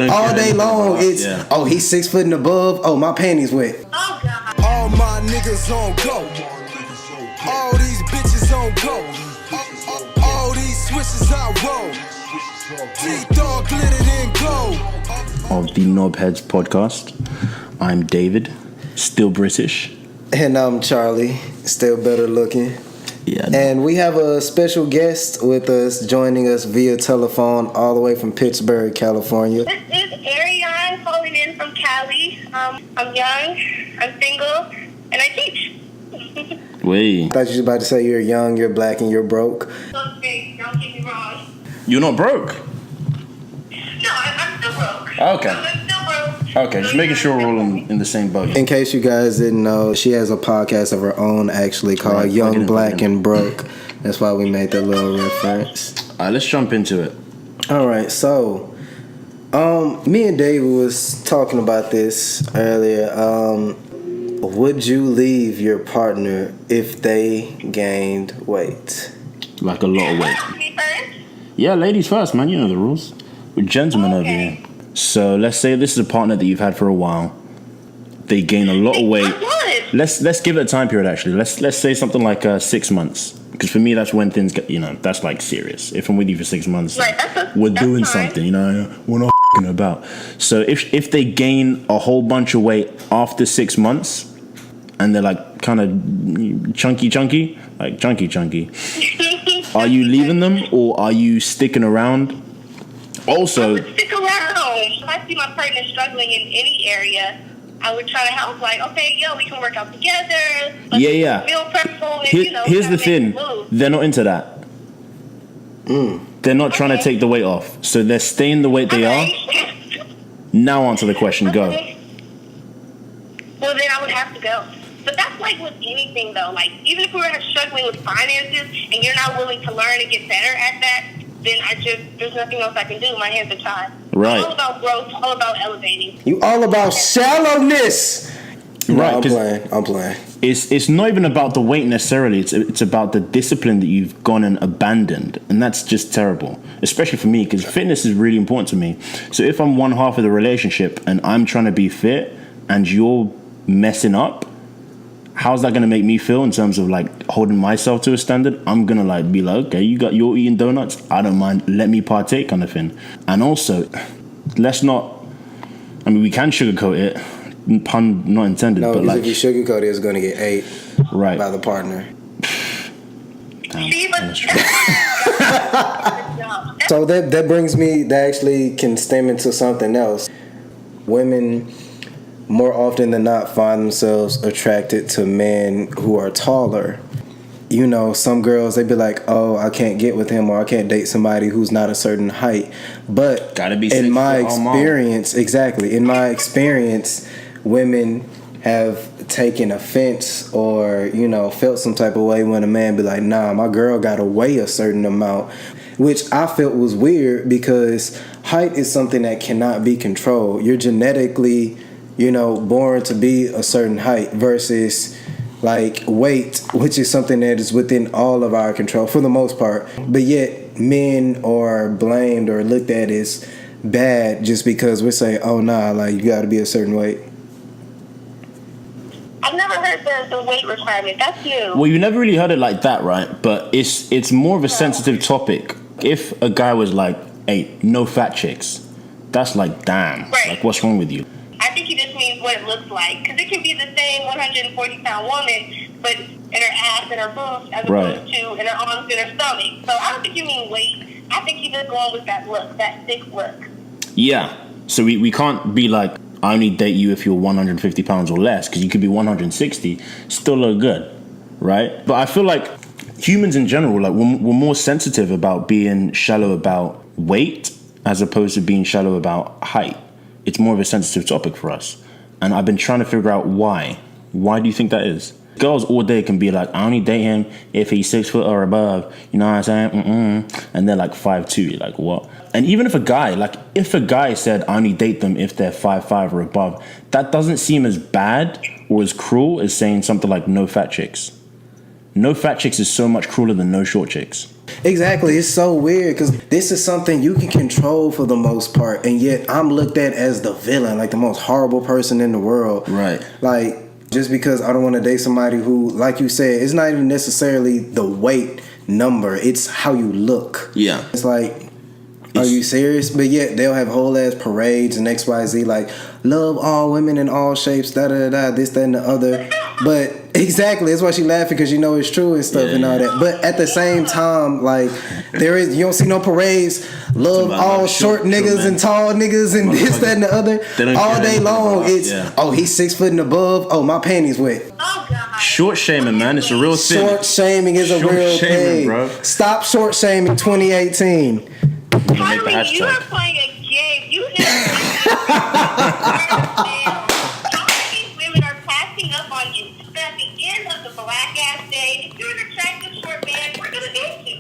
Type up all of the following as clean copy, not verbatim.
all day long. It's oh, he's 6 foot and above. Oh, my panties wet. Oh God. All my niggas on go. All these bitches on go. All these switches I roll. T-Dog glittered in gold. Of the KNOBHEADS podcast. I'm David, still British. And I'm Charlie, still better looking. Yeah. And we have a special guest with us, joining us via telephone all the way from Pittsburgh, California. This is Ariane calling in from Cali. I'm young, I'm single, and I teach. Wait. I thought you were about to say you're young, you're black, and you're broke. Okay, don't get me wrong. You're not broke? No, I'm still broke. Okay. I'm still broke. Okay, just making sure we're all in the same boat. In case you guys didn't know, she has a podcast of her own actually called Young, Black, and Broke. That's why we made that little reference. All right, let's jump into it. All right, so me and David was talking about this earlier. Would you leave your partner if they gained weight? Like a lot of weight. Me first? Yeah, ladies first, man. You know the rules. We're gentlemen over here. So let's say this is a partner that you've had for a while. They gain a lot of weight. Let's give it a time period. Actually, let's say something like 6 months. Because for me, that's when things get, that's like serious. If I'm with you for 6 months, right, we're doing something. We're not f***ing about. So if they gain a whole bunch of weight after 6 months, and they're like kind of chunky, like chunky, are you leaving them or are you sticking around? Also, I would stick around. If I see my partner struggling in any area, I would try to help. Like, okay, we can work out together. Yeah. Meal prep for it, Here's the thing: they're not into that. They're not trying to take the weight off, so they're staying the weight they are. Now answer the question. Go. Well, then I would have to go. But that's like with anything, though. Like, even if we were struggling with finances and you're not willing to learn and get better at that, then there's nothing else I can do. My hands are tied. Right. I'm all about growth, all about elevating. You all about shallowness. Right. No, I'm playing. It's not even about the weight necessarily. It's about the discipline that you've gone and abandoned, and that's just terrible. Especially for me, because fitness is really important to me. So if I'm one half of the relationship and I'm trying to be fit, and you're messing up, how's that going to make me feel in terms of like holding myself to a standard? I'm going to like be like, okay, you're eating donuts, I don't mind, let me partake kind of thing. And also, we can sugarcoat it, pun not intended. No, but because like, if you sugarcoat it, it's going to get ate right by the partner. So that brings me, that actually can stem into something else. Women more often than not find themselves attracted to men who are taller. Some girls, they be like, oh, I can't get with him, or I can't date somebody who's not a certain height. But gotta be in my experience, women have taken offense or, felt some type of way when a man be like, nah, my girl gotta weigh a certain amount, which I felt was weird because height is something that cannot be controlled. You're genetically born to be a certain height versus like weight, which is something that is within all of our control for the most part. But yet men are blamed or looked at as bad just because we're saying, oh nah, like you got to be a certain weight. I've never heard the weight requirement. That's new. Well, you never really heard it like that, right? But it's more of a sensitive topic. If a guy was like, hey, no fat chicks, that's like, damn, right. Like what's wrong with you? I think he just means what it looks like. Because it can be the same 140-pound woman, but in her ass and her boobs as opposed to in her arms and her stomach. So I don't think you mean weight. I think you're just going with that look, that thick look. Yeah. So we can't be like, I only date you if you're 150 pounds or less, because you could be 160, still look good, right? But I feel like humans in general, like we're more sensitive about being shallow about weight as opposed to being shallow about height. It's more of a sensitive topic for us. And I've been trying to figure out why. Why do you think that is? Girls all day can be like, I only date him if he's 6 foot or above. You know what I'm saying? And they're like 5'2". You're like, what? And even if a guy said, I only date them if they're 5'5" or above, that doesn't seem as bad or as cruel as saying something like no fat chicks. no fat chicks is so much crueler than no short chicks. Exactly. It's so weird because this is something you can control for the most part, and yet I'm looked at as the villain, like the most horrible person in the world. Right. Like, just because I don't want to date somebody who, like you said, it's not even necessarily the weight number, it's how you look. Yeah. It's like, are you serious? But yet they'll have whole ass parades and XYZ, like, love all women in all shapes, da da da, this, that, and the other. But exactly, that's why she laughing, because you know it's true and stuff and all that. But at the same time, like, you don't see no parades. Love all short niggas and tall niggas and this, that, and the other. All day long, it's oh, he's 6 foot and above. Oh, my panties wet. Oh God. Short shaming, man, it's a real thing. Short shaming is a real thing, bro. Stop short shaming 2018. Harley, you are playing a game. You never how many women are passing up on you? But at the end of the black ass day, if you're an attractive short man, we're gonna date you.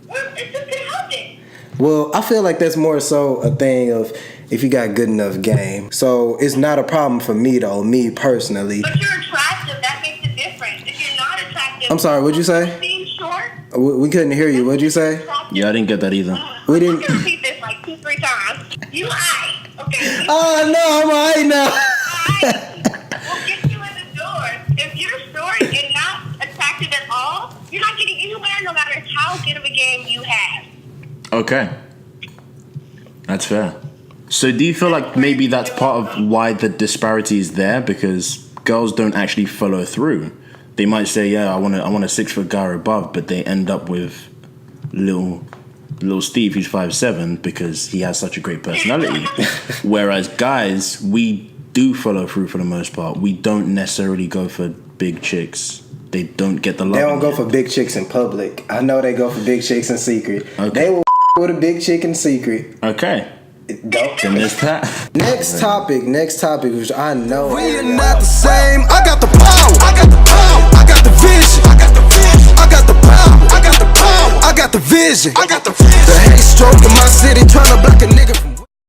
It's just gonna happen. Well, I feel like that's more so a thing of if you got good enough game. So it's not a problem for me though, me personally. But you're attractive, that makes a difference. If you're not attractive, I'm sorry, what'd you say? Being short. We couldn't hear you. What'd you say? Yeah, I didn't get that either. We didn't. You can repeat this like 2-3 times. You aight, okay? Oh no, I'm alright now. We'll get you in the door. If you're short and not attractive at all, you're not getting anywhere no matter how good of a game you have. Okay. That's fair. So do you feel like maybe that's part of why the disparity is there? Because girls don't actually follow through. They might say, yeah, I want a 6 foot guy or above, but they end up with little Steve who's 5'7" because he has such a great personality. Whereas guys, we do follow through for the most part. We don't necessarily go for big chicks. They don't get the love. They don't go for big chicks in public. I know they go for big chicks in secret. Okay. They will with a big chick in secret. Okay. Dope. Then there's that. Next topic, which I know. We are not the same. I got the power. I got the power. I got the vision. I got the vision. I got the power. I got the power. I got the vision. I got the vision. The hate stroke in my city trying to block a nigga from